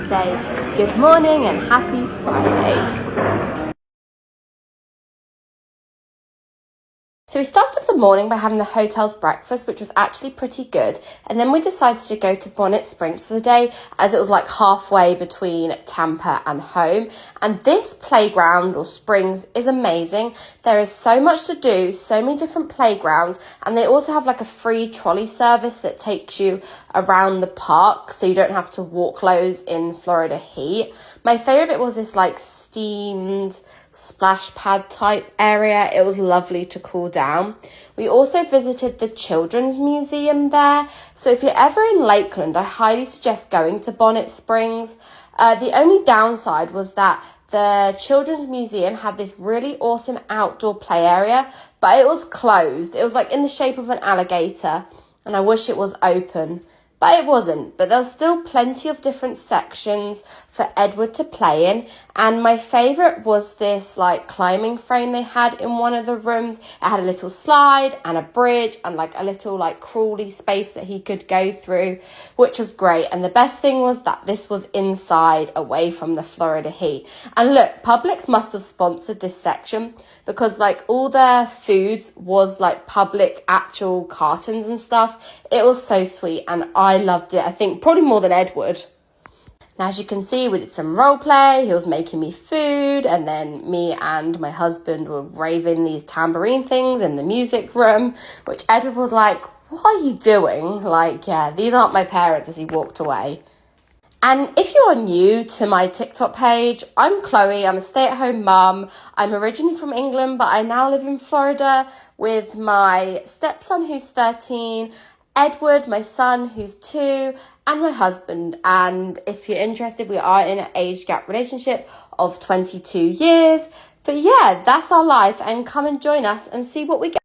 say good morning and happy Friday. So we started off the morning by having the hotel's breakfast, which was actually pretty good. And then we decided to go to Bonnet Springs for the day, as it was like halfway between Tampa and home. And this playground or springs is amazing. There is so much to do, so many different playgrounds. And they also have like a free trolley service that takes you around the park, so you don't have to walk loads in Florida heat. My favorite bit was this like steamed splash pad type area. It was lovely to cool down. We also visited the Children's Museum there. So if you're ever in Lakeland, I highly suggest going to Bonnet Springs. The only downside was that the Children's Museum had this really awesome outdoor play area, but it was closed. It was like in the shape of an alligator, and I wish it was open. But it wasn't. But there was still plenty of different sections for Edward to play in. And my favourite was this like climbing frame they had in one of the rooms. It had a little slide and a bridge and like a little like crawly space that he could go through, which was great. And the best thing was that this was inside, away from the Florida heat. And look, Publix must have sponsored this section, because like all their foods was like public actual cartons and stuff. It was so sweet and I loved it. I think probably more than Edward. Now, as you can see, we did some role play. He was making me food, and then me and my husband were raving these tambourine things in the music room, which Edward was like, "What are you doing?" Like, yeah, these aren't my parents, as he walked away. And if you're new to my TikTok page, I'm Chloe. I'm a stay-at-home mum. I'm originally from England, but I now live in Florida with my stepson who's 13, Edward, my son who's 2, and my husband. And if you're interested, we are in an age gap relationship of 22 years. But yeah, that's our life, and come and join us and see what we get.